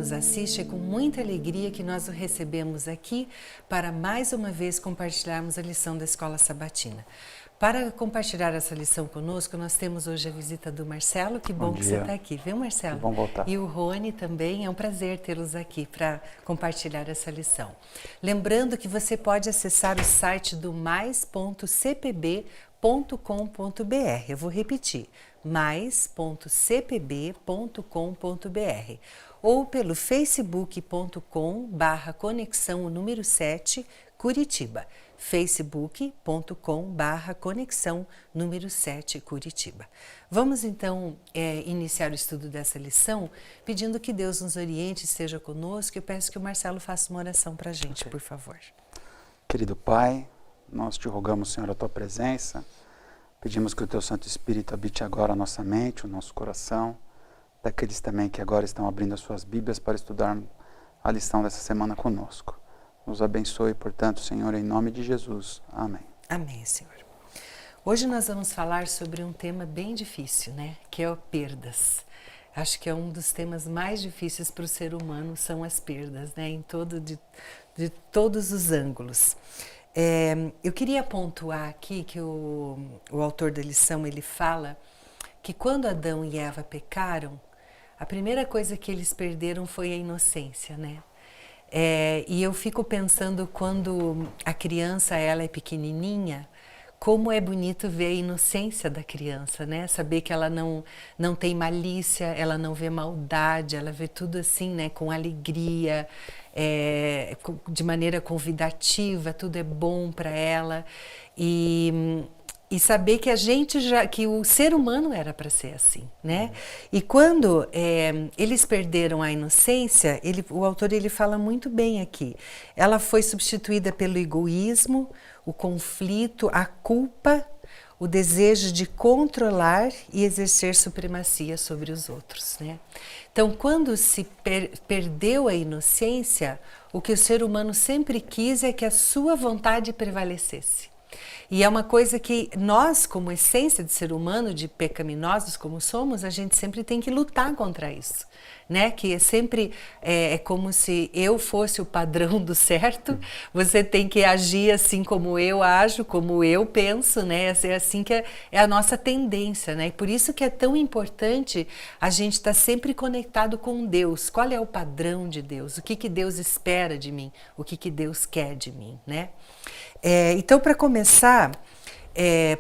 nos assiste, é com muita alegria que nós o recebemos aqui para mais uma vez compartilharmos a lição da Escola Sabatina. Para compartilhar essa lição conosco, nós temos hoje a visita do Marcelo. Que bom que você está aqui, viu, Marcelo? Que bom voltar. E o Rony também, é um prazer tê-los aqui para compartilhar essa lição. Lembrando que você pode acessar o site do mais.cpb.com.br. Eu vou repetir, mais.cpb.com.br ou pelo facebook.com/conexão número 7 Curitiba. facebook.com/conexão número 7 Curitiba. Vamos então iniciar o estudo dessa lição pedindo que Deus nos oriente e esteja conosco. Eu peço que o Marcelo faça uma oração para a gente, por favor. Querido Pai, nós te rogamos, Senhor, a tua presença. Pedimos que o teu Santo Espírito habite agora a nossa mente, o nosso coração, daqueles também que agora estão abrindo as suas Bíblias para estudar a lição dessa semana conosco. Nos abençoe, portanto, Senhor, em nome de Jesus. Amém. Amém, Senhor. Hoje nós vamos falar sobre um tema bem difícil, né? Que é o perdas. Acho que é um dos temas mais difíceis para o ser humano, são as perdas, né? De todos os ângulos. Eu queria pontuar aqui que o autor da lição, ele fala que quando Adão e Eva pecaram, a primeira coisa que eles perderam foi a inocência, né? E eu fico pensando quando a criança ela é pequenininha, como é bonito ver a inocência da criança, né? Saber que ela não tem malícia, ela não vê maldade, ela vê tudo assim, né? Com alegria, de maneira convidativa, tudo é bom para ela e saber que que o ser humano era para ser assim, né? E quando eles perderam a inocência, o autor ele fala muito bem aqui. Ela foi substituída pelo egoísmo, o conflito, a culpa, o desejo de controlar e exercer supremacia sobre os outros, né? Então, quando se perdeu a inocência, o que o ser humano sempre quis é que a sua vontade prevalecesse. E é uma coisa que nós, como essência de ser humano, de pecaminosos como somos, a gente sempre tem que lutar contra isso, né? Que é sempre como se eu fosse o padrão do certo, você tem que agir assim como eu ajo, como eu penso, né? É assim que é a nossa tendência, né? E por isso que é tão importante a gente estar sempre conectado com Deus. Qual é o padrão de Deus? O que Deus espera de mim? O que Deus quer de mim, né? Então, para começar,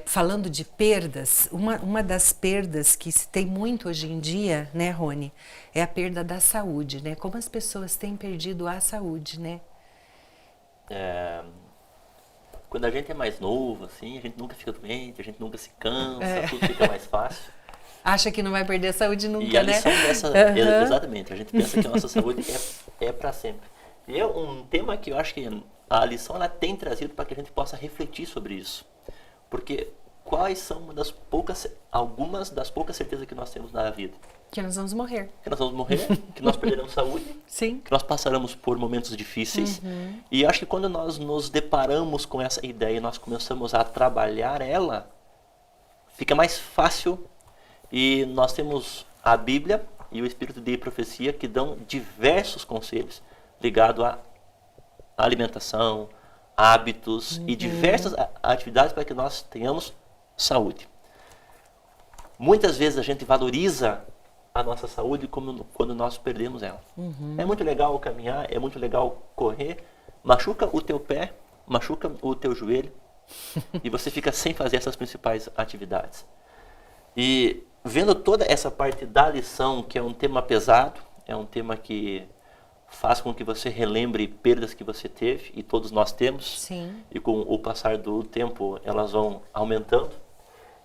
falando de perdas, uma das perdas que se tem muito hoje em dia, né, Rony, é a perda da saúde, né? Como as pessoas têm perdido a saúde, né? Quando a gente é mais novo, assim, a gente nunca fica doente, a gente nunca se cansa, tudo fica mais fácil. Acha que não vai perder a saúde nunca, e a né? lição dessa, exatamente, a gente pensa que a nossa saúde é para sempre. E é um tema que eu acho que a lição ela tem trazido para que a gente possa refletir sobre isso. Porque quais são algumas das poucas certezas que nós temos na vida? Que nós vamos morrer. Que nós vamos morrer, que nós perderemos saúde, Sim. que nós passaremos por momentos difíceis. E acho que quando nós nos deparamos com essa ideia e nós começamos a trabalhar ela, fica mais fácil. E nós temos a Bíblia e o Espírito de Profecia que dão diversos conselhos ligados à alimentação, hábitos e diversas atividades para que nós tenhamos saúde. Muitas vezes a gente valoriza a nossa saúde quando nós perdemos ela. É muito legal caminhar, é muito legal correr, machuca o teu pé, machuca o teu joelho e você fica sem fazer essas principais atividades. E vendo toda essa parte da lição, que é um tema pesado, é um tema que faz com que você relembre perdas que você teve, e todos nós temos. Sim. E com o passar do tempo elas vão aumentando,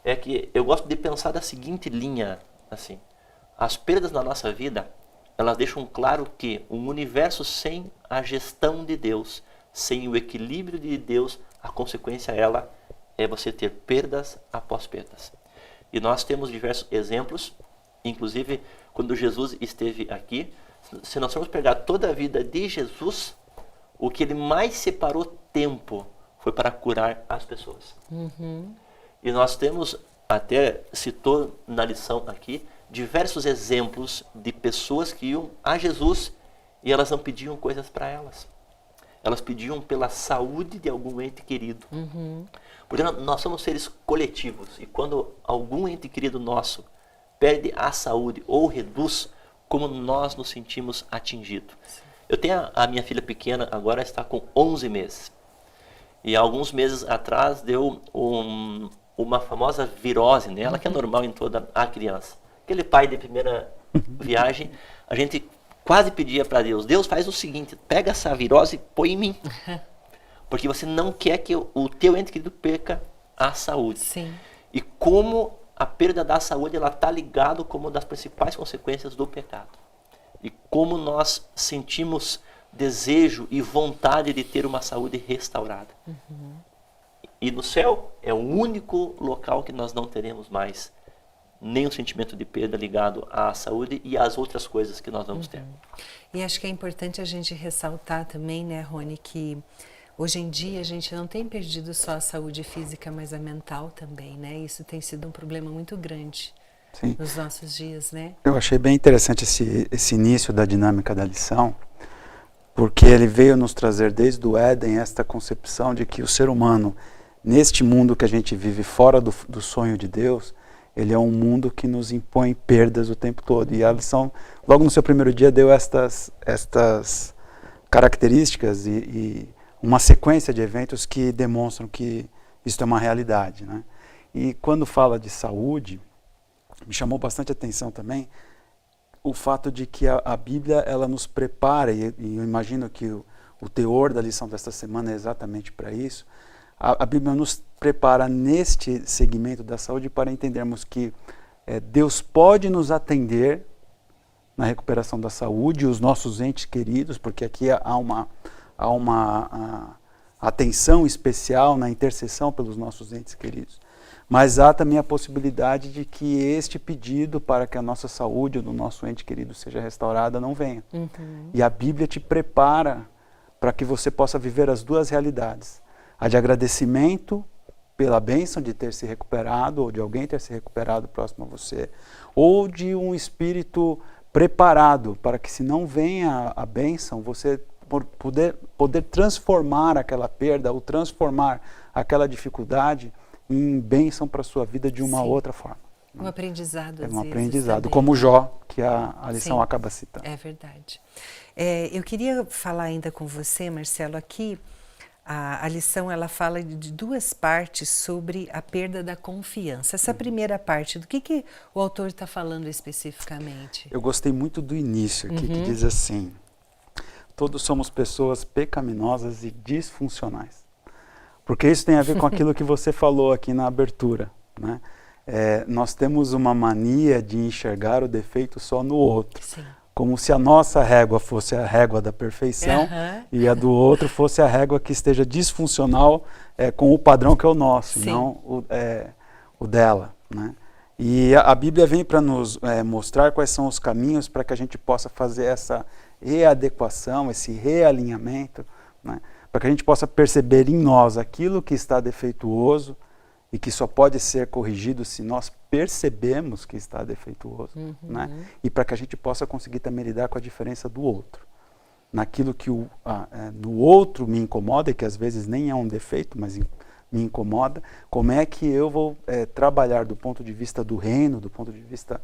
é que eu gosto de pensar da seguinte linha, assim, as perdas na nossa vida, elas deixam claro que um universo sem a gestão de Deus, sem o equilíbrio de Deus, a consequência ela é você ter perdas após perdas. E nós temos diversos exemplos, inclusive quando Jesus esteve aqui. Se nós formos pegar toda a vida de Jesus, o que ele mais separou tempo foi para curar as pessoas. E nós temos, até citou na lição aqui, diversos exemplos de pessoas que iam a Jesus E elas não pediam coisas para elas. Elas pediam pela saúde de algum ente querido. Porque nós somos seres coletivos. E quando algum ente querido nosso perde a saúde ou reduz, como nós nos sentimos atingidos. Eu tenho a minha filha pequena, agora está com 11 meses. E há alguns meses atrás deu uma famosa virose nela, que é normal em toda a criança. Aquele pai de primeira viagem, a gente quase pedia para Deus, Deus, faz o seguinte, pega essa virose e põe em mim. Porque você não quer que o teu ente querido perca a saúde. Sim. E como a perda da saúde ela está ligado como uma das principais consequências do pecado. E como nós sentimos desejo e vontade de ter uma saúde restaurada. E no céu é o único local que nós não teremos mais nenhum sentimento de perda ligado à saúde e às outras coisas que nós vamos ter. E acho que é importante a gente ressaltar também, né, Rony, que hoje em dia a gente não tem perdido só a saúde física, mas a mental também, né? Isso tem sido um problema muito grande nos nossos dias, né? Eu achei bem interessante esse início da dinâmica da lição, porque ele veio nos trazer desde o Éden esta concepção de que o ser humano, neste mundo que a gente vive fora do sonho de Deus, ele é um mundo que nos impõe perdas o tempo todo. E a lição, logo no seu primeiro dia, deu estas características e uma sequência de eventos que demonstram que isso é uma realidade, né? E quando fala de saúde, me chamou bastante atenção também o fato de que a Bíblia ela nos prepara, e eu imagino que o teor da lição desta semana é exatamente para isso. A Bíblia nos prepara neste segmento da saúde para entendermos que Deus pode nos atender na recuperação da saúde, os nossos entes queridos, porque aqui há uma atenção especial na intercessão pelos nossos entes queridos. Mas há também a possibilidade de que este pedido para que a nossa saúde ou do nosso ente querido seja restaurada não venha. E a Bíblia te prepara para que você possa viver as duas realidades. A de agradecimento pela bênção de ter se recuperado, ou de alguém ter se recuperado próximo a você, ou de um espírito preparado para que, se não venha a bênção, você poder transformar aquela perda, ou transformar aquela dificuldade em bênção para a sua vida de uma outra forma. Um aprendizado. É um aprendizado, como Jó, que a lição acaba citando. É verdade. Eu queria falar ainda com você, Marcelo, aqui. A lição ela fala de duas partes sobre a perda da confiança. Essa primeira parte, do que o autor está falando especificamente? Eu gostei muito do início aqui, que diz assim: todos somos pessoas pecaminosas e disfuncionais. Porque isso tem a ver com aquilo que você falou aqui na abertura, né? Nós temos uma mania de enxergar o defeito só no outro. Sim. Como se a nossa régua fosse a régua da perfeição e a do outro fosse a régua que esteja disfuncional com o padrão que é o nosso, e não o dela, né? E a Bíblia vem para nos mostrar quais são os caminhos para que a gente possa fazer essa readequação, esse realinhamento, né? Para que a gente possa perceber em nós aquilo que está defeituoso e que só pode ser corrigido se nós percebemos que está defeituoso, né? E para que a gente possa conseguir também lidar com a diferença do outro. Naquilo que no outro me incomoda, e que às vezes nem é um defeito, mas me incomoda, como é que eu vou trabalhar do ponto de vista do reino, do ponto de vista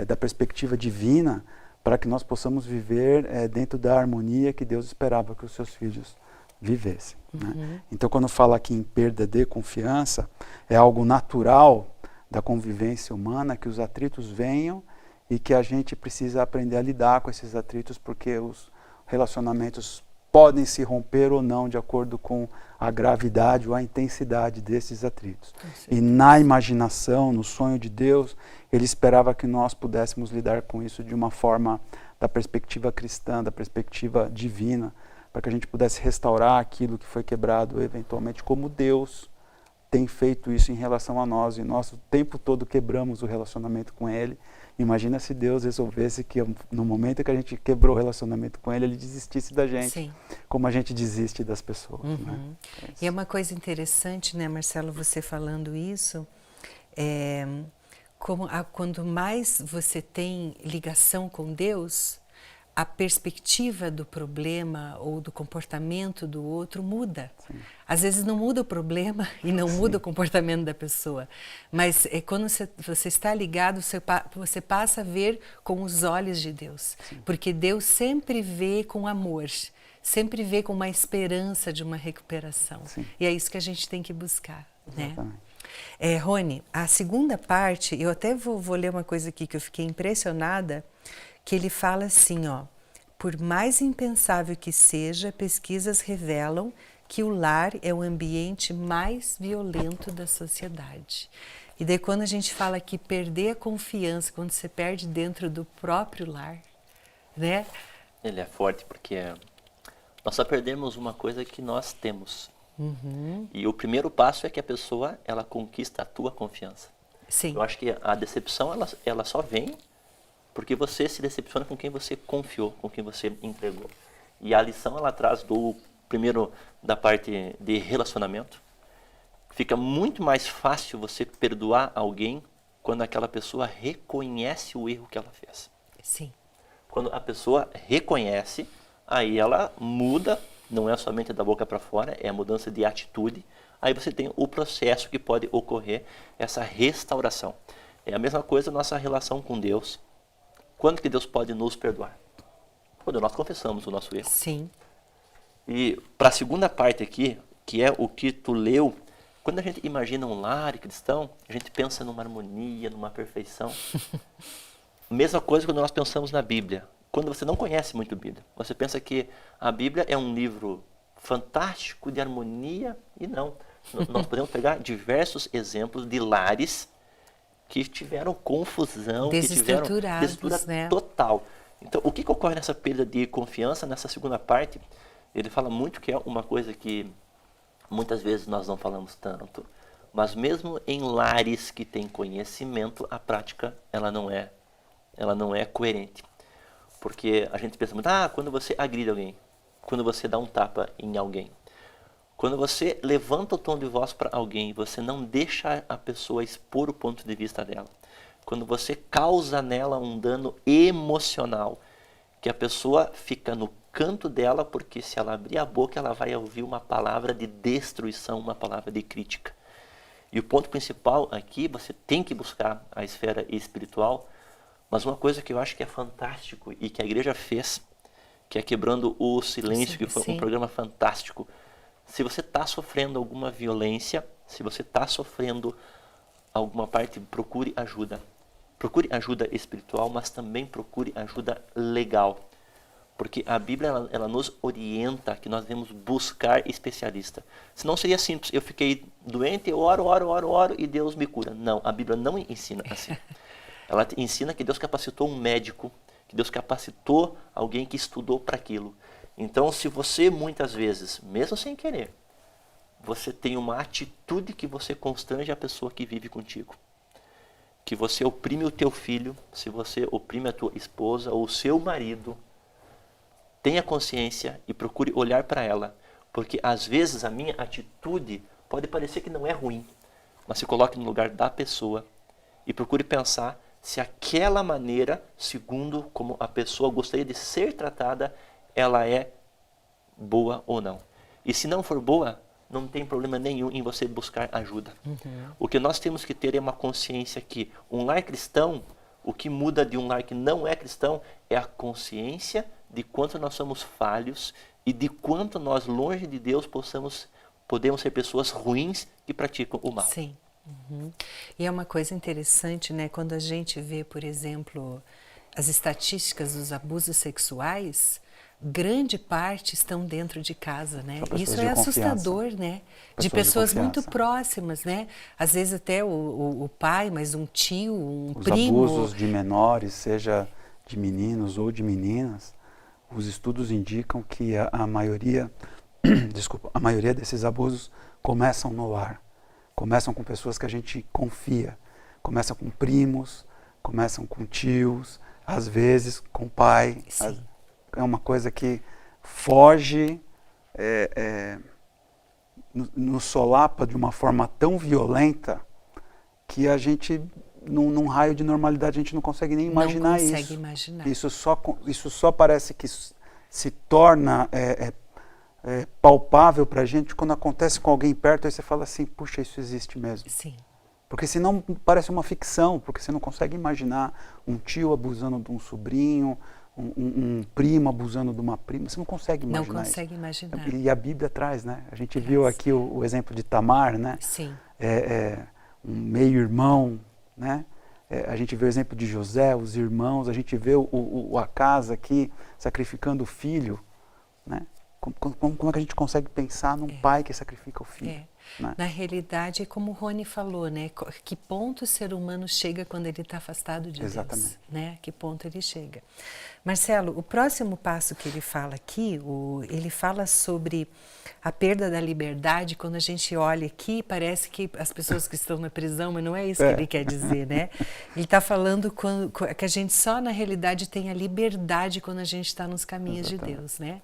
da perspectiva divina, para que nós possamos viver dentro da harmonia que Deus esperava que os seus filhos vivessem, né? Então, quando fala aqui em perda de confiança, é algo natural da convivência humana, que os atritos venham e que a gente precisa aprender a lidar com esses atritos, porque os relacionamentos podem se romper ou não de acordo com a gravidade ou a intensidade desses atritos. E na imaginação, no sonho de Deus, ele esperava que nós pudéssemos lidar com isso de uma forma da perspectiva cristã, da perspectiva divina, para que a gente pudesse restaurar aquilo que foi quebrado eventualmente, como Deus tem feito isso em relação a nós, e nós o tempo todo quebramos o relacionamento com Ele. Imagina se Deus resolvesse que no momento que a gente quebrou o relacionamento com Ele, Ele desistisse da gente, como a gente desiste das pessoas. Né? E é uma coisa interessante, né, Marcelo, você falando isso, quando mais você tem ligação com Deus, a perspectiva do problema ou do comportamento do outro muda. Sim. Às vezes não muda o problema e não Sim. muda o comportamento da pessoa, mas quando você está ligado, você passa a ver com os olhos de Deus, Sim. porque Deus sempre vê com amor, sempre vê com uma esperança de uma recuperação. Sim. E é isso que a gente tem que buscar, né? Rony, a segunda parte, eu até vou ler uma coisa aqui que eu fiquei impressionada, que ele fala assim, ó, por mais impensável que seja, pesquisas revelam que o lar é o ambiente mais violento da sociedade. E daí quando a gente fala que perder a confiança, quando você perde dentro do próprio lar, né? Ele é forte porque nós só perdemos uma coisa que nós temos. Uhum. E o primeiro passo é que a pessoa, ela conquista a tua confiança. Sim. Eu acho que a decepção, ela só vem porque você se decepciona com quem você confiou, com quem você entregou. E a lição, ela traz primeiro da parte de relacionamento. Fica muito mais fácil você perdoar alguém quando aquela pessoa reconhece o erro que ela fez. Sim. Quando a pessoa reconhece, aí ela muda. Não é somente da boca para fora, é a mudança de atitude. Aí você tem o processo que pode ocorrer, essa restauração. É a mesma coisa na nossa relação com Deus. Quando que Deus pode nos perdoar? Quando nós confessamos o nosso erro. Sim. E para a segunda parte aqui, que é o que tu leu, quando a gente imagina um lar cristão, a gente pensa numa harmonia, numa perfeição. Mesma coisa quando nós pensamos na Bíblia. Quando você não conhece muito a Bíblia, você pensa que a Bíblia é um livro fantástico de harmonia, e não. Nós podemos pegar diversos exemplos de lares que tiveram confusão, que tiveram desestrutura né? total. Então, o que ocorre nessa perda de confiança, nessa segunda parte? Ele fala muito que é uma coisa que muitas vezes nós não falamos tanto, mas mesmo em lares que têm conhecimento, a prática ela não é coerente. Porque a gente pensa muito, quando você agride alguém, quando você dá um tapa em alguém, quando você levanta o tom de voz para alguém, você não deixa a pessoa expor o ponto de vista dela. Quando você causa nela um dano emocional, que a pessoa fica no canto dela, porque se ela abrir a boca, ela vai ouvir uma palavra de destruição, uma palavra de crítica. E o ponto principal aqui, você tem que buscar a esfera espiritual. Mas uma coisa que eu acho que é fantástico e que a igreja fez, que é Quebrando o Silêncio, que foi um programa fantástico. Se você está sofrendo alguma violência, se você está sofrendo alguma parte, procure ajuda. Procure ajuda espiritual, mas também procure ajuda legal. Porque a Bíblia ela nos orienta que nós devemos buscar especialista. Senão seria simples, eu fiquei doente, eu oro e Deus me cura. Não, a Bíblia não ensina assim. Ela ensina que Deus capacitou um médico, que Deus capacitou alguém que estudou para aquilo. Então, se você muitas vezes, mesmo sem querer, você tem uma atitude que você constrange a pessoa que vive contigo, que você oprime o teu filho, se você oprime a tua esposa ou o seu marido, tenha consciência e procure olhar para ela, porque às vezes a minha atitude pode parecer que não é ruim, mas se coloque no lugar da pessoa e procure pensar se aquela maneira, segundo como a pessoa gostaria de ser tratada, ela é boa ou não. E se não for boa, não tem problema nenhum em você buscar ajuda. Uhum. O que nós temos que ter é uma consciência que um lar cristão, o que muda de um lar que não é cristão, é a consciência de quanto nós somos falhos e de quanto nós, longe de Deus, podemos ser pessoas ruins que praticam o mal. Sim. Uhum. E é uma coisa interessante, né? Quando a gente vê, por exemplo, as estatísticas dos abusos sexuais, grande parte estão dentro de casa, né? Isso é assustador, né? De pessoas muito próximas, né? Às vezes até o pai, mas um tio, um primo. Os abusos de menores, seja de meninos ou de meninas, os estudos indicam que a maioria desses abusos começam no lar. Começam com pessoas que a gente confia, começam com primos, começam com tios, às vezes com pai. É uma coisa que foge, nos solapa de uma forma tão violenta que a gente num raio de normalidade, a gente não consegue nem imaginar isso. Não consegue imaginar. Isso só parece que se torna palpável para a gente quando acontece com alguém perto, aí você fala assim, puxa, isso existe mesmo. Sim. Porque senão parece uma ficção, porque você não consegue imaginar um tio abusando de um sobrinho, um primo abusando de uma prima, você não consegue imaginar. Não consegue imaginar. E a Bíblia traz, né? A gente viu aqui o exemplo de Tamar, né? Sim. Um meio-irmão, né? A gente vê o exemplo de José, os irmãos, a gente vê a casa aqui sacrificando o filho, né? Como é que a gente consegue pensar num pai que sacrifica o filho? Né? Na realidade, é como o Rony falou, né? Que ponto o ser humano chega quando ele está afastado de Exatamente. Deus? Né? Que ponto ele chega? Marcelo, o próximo passo que ele fala aqui, ele fala sobre a perda da liberdade. Quando a gente olha aqui, parece que as pessoas que estão na prisão, mas não é isso que ele quer dizer, né? Ele está falando que a gente só, na realidade, tem a liberdade quando a gente está nos caminhos de Deus, né?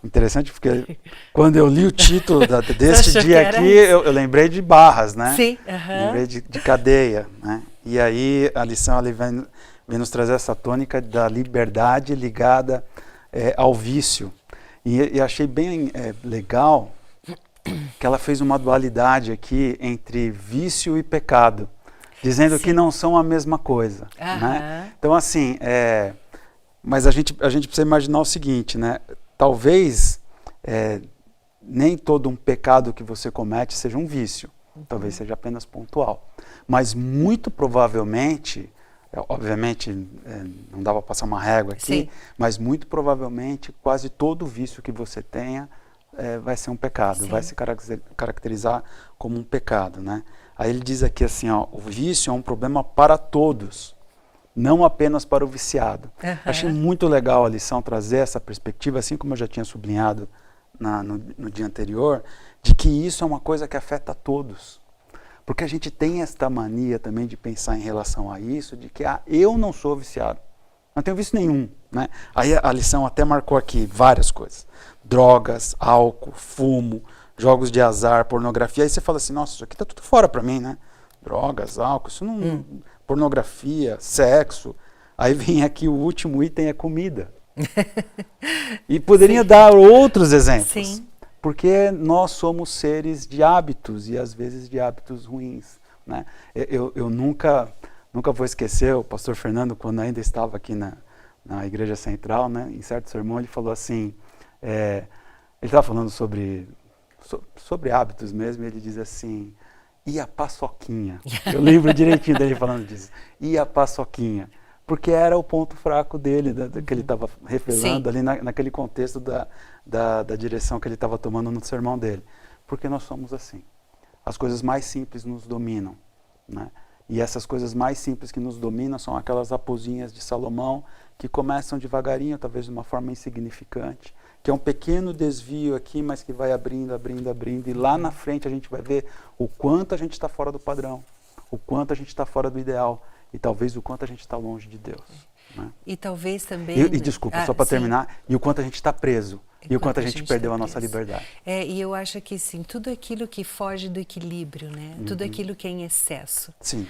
Interessante porque quando eu li o título deste dia aqui, eu lembrei de barras, né? Sim. Lembrei de cadeia, né? E aí a lição ali vem nos trazer essa tônica da liberdade ligada ao vício. E achei bem legal que ela fez uma dualidade aqui entre vício e pecado, dizendo que não são a mesma coisa, né? Então assim, mas a gente precisa imaginar o seguinte, né? Talvez nem todo um pecado que você comete seja um vício. Talvez seja apenas pontual. Mas muito provavelmente, obviamente não dá para passar uma régua aqui, mas muito provavelmente quase todo vício que você tenha vai ser um pecado, vai se caracterizar como um pecado, né? Aí ele diz aqui assim, ó, o vício é um problema para todos, não apenas para o viciado. Achei muito legal a lição trazer essa perspectiva, assim como eu já tinha sublinhado no dia anterior, de que isso é uma coisa que afeta a todos. Porque a gente tem esta mania também de pensar em relação a isso, de que eu não sou viciado, não tenho vício nenhum, né? Aí a lição até marcou aqui várias coisas. Drogas, álcool, fumo, jogos de azar, pornografia. Aí você fala assim, nossa, isso aqui tá tudo fora para mim, né? Drogas, álcool, isso não... pornografia, sexo. Aí vem aqui o último item, é comida. E poderia dar outros exemplos. Sim. Porque nós somos seres de hábitos, e às vezes de hábitos ruins, né? Eu nunca vou esquecer o pastor Fernando, quando ainda estava aqui na Igreja Central, né? Em certo sermão ele falou assim, ele estava falando sobre hábitos mesmo, e ele diz assim, e a paçoquinha? Eu lembro direitinho dele falando disso. E a paçoquinha? Porque era o ponto fraco dele, que ele estava revelando ali naquele contexto da direção que ele estava tomando no sermão dele. Porque nós somos assim. As coisas mais simples nos dominam, né? E essas coisas mais simples que nos dominam são aquelas raposinhas de Salomão que começam devagarinho, talvez de uma forma insignificante, que é um pequeno desvio aqui, mas que vai abrindo, e lá na frente a gente vai ver o quanto a gente está fora do padrão, o quanto a gente está fora do ideal, e talvez o quanto a gente está longe de Deus. Né? E talvez também... E desculpa, só para terminar, e o quanto a gente está preso, e o quanto a gente perdeu a nossa liberdade. E eu acho que sim, tudo aquilo que foge do equilíbrio, né? Tudo aquilo que é em excesso. Sim.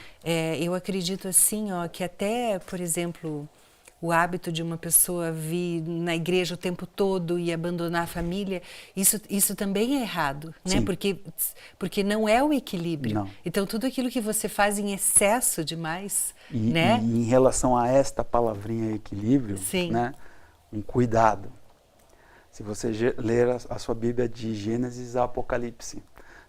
Eu acredito assim, ó, que até, por exemplo, o hábito de uma pessoa vir na igreja o tempo todo e abandonar a família, isso também é errado, né? Porque não é o equilíbrio. Não. Então, tudo aquilo que você faz em excesso demais, E né? em relação a esta palavrinha equilíbrio, né? Um cuidado. Se você ler a sua Bíblia de Gênesis a Apocalipse,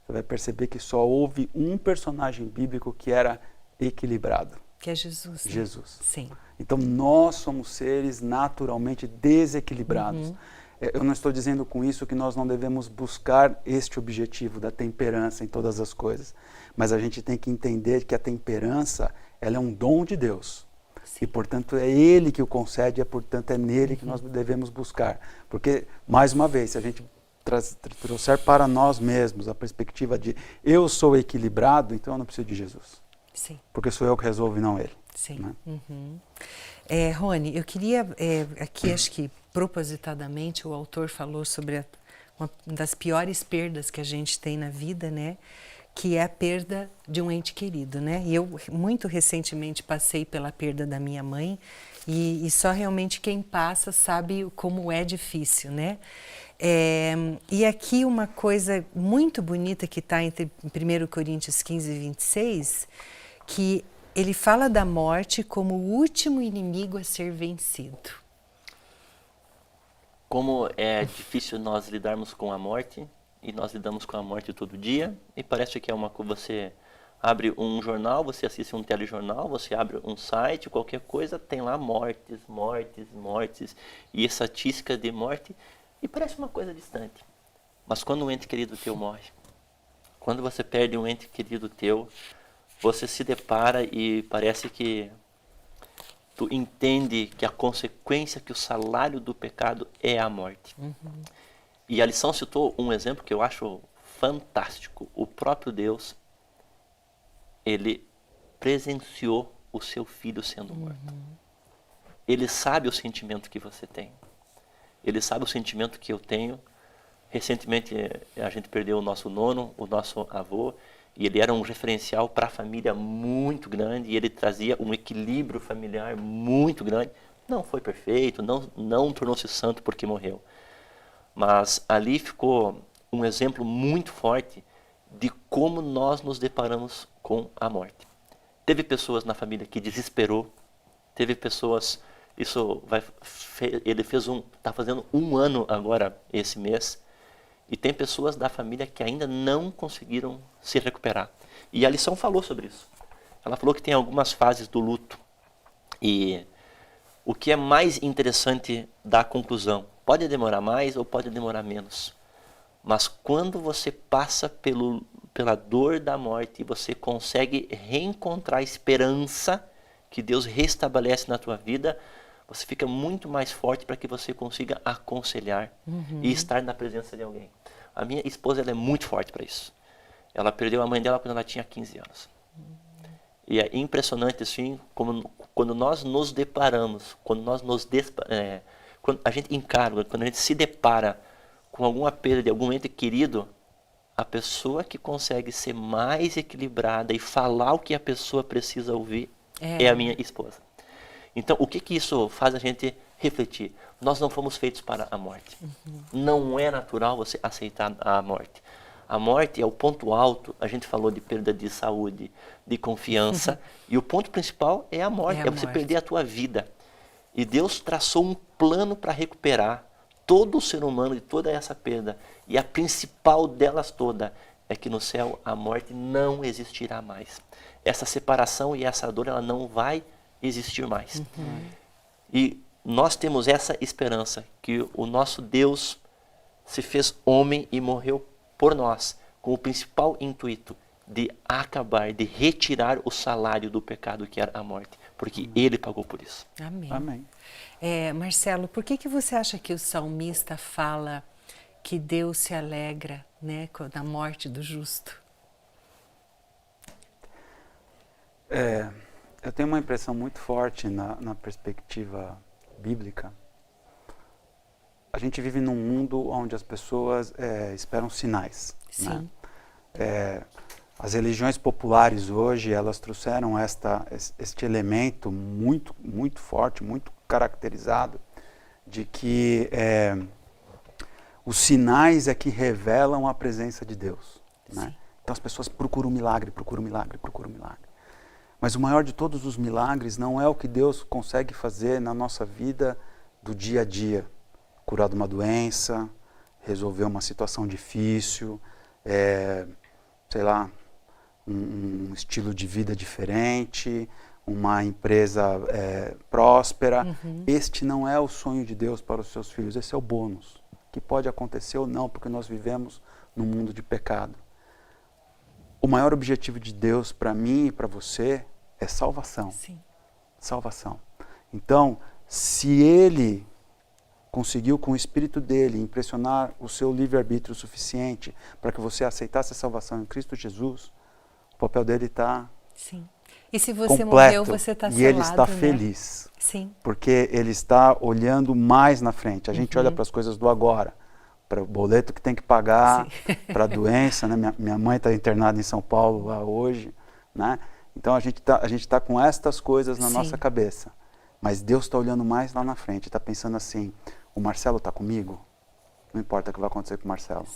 você vai perceber que só houve um personagem bíblico que era equilibrado. Que é Jesus. Né? Jesus. Sim. Então, nós somos seres naturalmente desequilibrados. Eu não estou dizendo com isso que nós não devemos buscar este objetivo da temperança em todas as coisas. Mas a gente tem que entender que a temperança, ela é um dom de Deus. Sim. E, portanto, é Ele que o concede, portanto, é nele que nós devemos buscar. Porque, mais uma vez, se a gente trouxer para nós mesmos a perspectiva de eu sou equilibrado, então eu não preciso de Jesus. Sim. Porque sou eu que resolvo e não ele. Sim. Né? Rony, eu queria, aqui acho que propositadamente o autor falou sobre uma das piores perdas que a gente tem na vida, né? que é a perda de um ente querido, né? E eu muito recentemente passei pela perda da minha mãe e só realmente quem passa sabe como é difícil, né? E aqui uma coisa muito bonita que está em 1 Coríntios 15, 26, que ele fala da morte como o último inimigo a ser vencido. Como é difícil nós lidarmos com a morte, e nós lidamos com a morte todo dia, e parece que é uma coisa, você abre um jornal, você assiste um telejornal, você abre um site, qualquer coisa, tem lá mortes, mortes, mortes, e estatística de morte, e parece uma coisa distante. Mas quando um ente querido teu morre, quando você perde um ente querido teu, você se depara e parece que tu entende que a consequência, que o salário do pecado é a morte. E a lição citou um exemplo que eu acho fantástico. O próprio Deus, ele presenciou o seu filho sendo morto. Ele sabe o sentimento que você tem. Ele sabe o sentimento que eu tenho. Recentemente a gente perdeu o nosso nono, o nosso avô, e ele era um referencial para a família muito grande, e ele trazia um equilíbrio familiar muito grande. Não foi perfeito, não tornou-se santo porque morreu. Mas ali ficou um exemplo muito forte de como nós nos deparamos com a morte. Teve pessoas na família que desesperou, teve pessoas, ele está fazendo 1 ano agora esse mês, e tem pessoas da família que ainda não conseguiram se recuperar. E a lição falou sobre isso. Ela falou que tem algumas fases do luto. E o que é mais interessante da conclusão, pode demorar mais ou pode demorar menos. Mas quando você passa pela dor da morte, você consegue reencontrar a esperança que Deus restabelece na tua vida, você fica muito mais forte para que você consiga aconselhar e estar na presença de alguém. A minha esposa, ela é muito forte para isso. Ela perdeu a mãe dela quando ela tinha 15 anos. E é impressionante, assim, quando nós nos deparamos, quando a gente encara, quando a gente se depara com alguma perda de algum ente querido, a pessoa que consegue ser mais equilibrada e falar o que a pessoa precisa ouvir é a minha esposa. Então, o que isso faz a gente refletir? Nós não fomos feitos para a morte. Não é natural você aceitar a morte. A morte é o ponto alto, a gente falou de perda de saúde, de confiança, e o ponto principal é a morte, é você perder a tua vida. E Deus traçou um plano para recuperar todo o ser humano de toda essa perda. E a principal delas toda é que no céu a morte não existirá mais. Essa separação e essa dor, ela não vai existir mais. E nós temos essa esperança que o nosso Deus se fez homem e morreu por nós, com o principal intuito de acabar, de retirar o salário do pecado que era a morte, porque Ele pagou por isso. Amém. Amém. Marcelo, por que você acha que o salmista fala que Deus se alegra, né, na morte do justo? Eu tenho uma impressão muito forte na perspectiva bíblica. A gente vive num mundo onde as pessoas esperam sinais. Sim. Né? As religiões populares hoje, elas trouxeram este elemento muito, muito forte, muito caracterizado, de que os sinais é que revelam a presença de Deus. Né? Então as pessoas procuram um milagre, procuram um milagre, procuram um milagre. Mas o maior de todos os milagres não é o que Deus consegue fazer na nossa vida do dia a dia. Curar de uma doença, resolver uma situação difícil, sei lá, um estilo de vida diferente, uma empresa próspera. Este não é o sonho de Deus para os seus filhos, esse é o bônus, que pode acontecer ou não, porque nós vivemos num mundo de pecado. O maior objetivo de Deus para mim e para você é salvação. Sim. Salvação. Então, se Ele conseguiu com o Espírito dele impressionar o seu livre-arbítrio o suficiente para que você aceitasse a salvação em Cristo Jesus, o papel dele está E se você completo, morreu, você está selado, e ele está né? feliz. Sim. Porque ele está olhando mais na frente. A gente olha para as coisas do agora, para o boleto que tem que pagar, para a doença, né? Minha mãe está internada em São Paulo lá hoje, né? Então a gente tá com estas coisas na nossa cabeça, mas Deus está olhando mais lá na frente, está pensando assim, o Marcelo está comigo? Não importa o que vai acontecer com o Marcelo,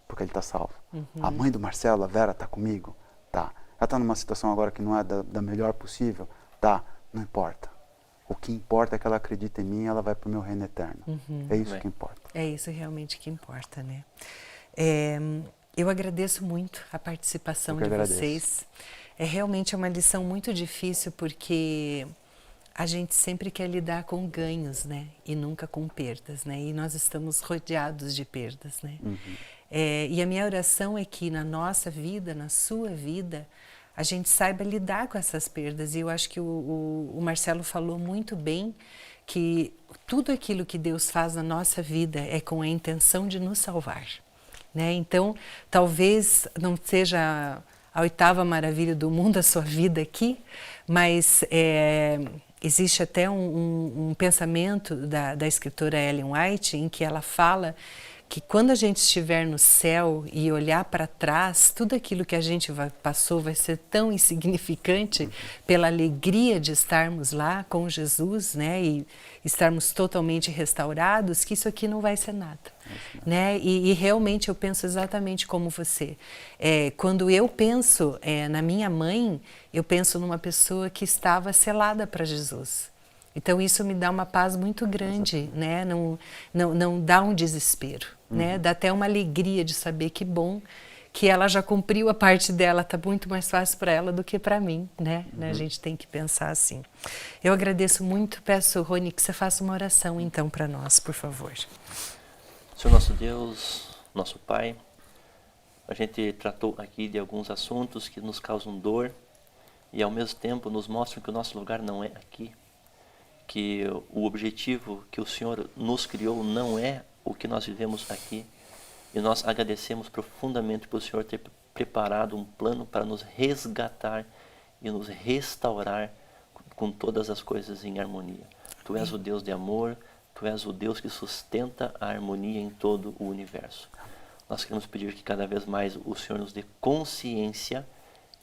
porque ele está salvo. A mãe do Marcelo, a Vera, está comigo? Tá. Ela está numa situação agora que não é da melhor possível? Tá. Não importa. O que importa é que ela acredita em mim e ela vai para o meu reino eterno. É isso que importa. É isso realmente que importa, né? Eu agradeço muito a participação de vocês. É realmente uma lição muito difícil porque a gente sempre quer lidar com ganhos, né? E nunca com perdas, né? E nós estamos rodeados de perdas, né? E a minha oração é que na nossa vida, na sua vida, a gente saiba lidar com essas perdas. E eu acho que o Marcelo falou muito bem que tudo aquilo que Deus faz na nossa vida é com a intenção de nos salvar, né? Então, talvez não seja a 8ª maravilha do mundo a sua vida aqui, mas existe até um pensamento da escritora Ellen White em que ela fala que quando a gente estiver no céu e olhar para trás, tudo aquilo que a gente passou vai ser tão insignificante pela alegria de estarmos lá com Jesus, né, e estarmos totalmente restaurados, que isso aqui não vai ser nada, né? E realmente eu penso exatamente como você. Quando eu penso na minha mãe, eu penso numa pessoa que estava selada para Jesus. Então isso me dá uma paz muito grande, né? Não dá um desespero, né? Dá até uma alegria de saber que bom que ela já cumpriu a parte dela, está muito mais fácil para ela do que para mim, né? A gente tem que pensar assim. Eu agradeço muito, peço, Rony, que você faça uma oração então para nós, por favor. Senhor nosso Deus, nosso Pai, a gente tratou aqui de alguns assuntos que nos causam dor e ao mesmo tempo nos mostram que o nosso lugar não é aqui. Que o objetivo que o Senhor nos criou não é o que nós vivemos aqui. E nós agradecemos profundamente por o Senhor ter preparado um plano para nos resgatar e nos restaurar com todas as coisas em harmonia. Tu és o Deus de amor, Tu és o Deus que sustenta a harmonia em todo o universo. Nós queremos pedir que cada vez mais o Senhor nos dê consciência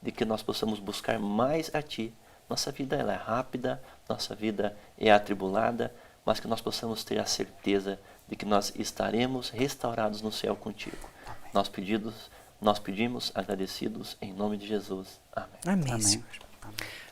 de que nós possamos buscar mais a Ti. Nossa vida ela é rápida, nossa vida é atribulada, mas que nós possamos ter a certeza de que nós estaremos restaurados no céu contigo. Nós pedimos agradecidos em nome de Jesus. Amém. Amém, Amém. Senhor.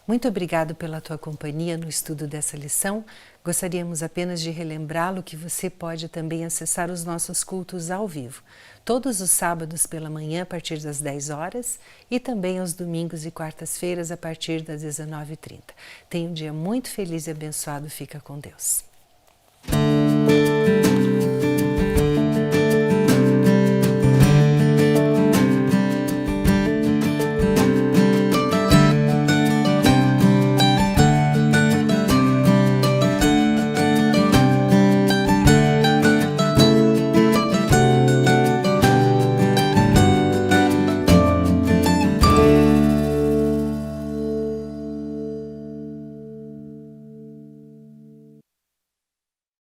Muito obrigado pela tua companhia no estudo dessa lição. Gostaríamos apenas de relembrá-lo que você pode também acessar os nossos cultos ao vivo, todos os sábados pela manhã a partir das 10 horas e também aos domingos e quartas-feiras a partir das 19h30. Tenha um dia muito feliz e abençoado. Fica com Deus.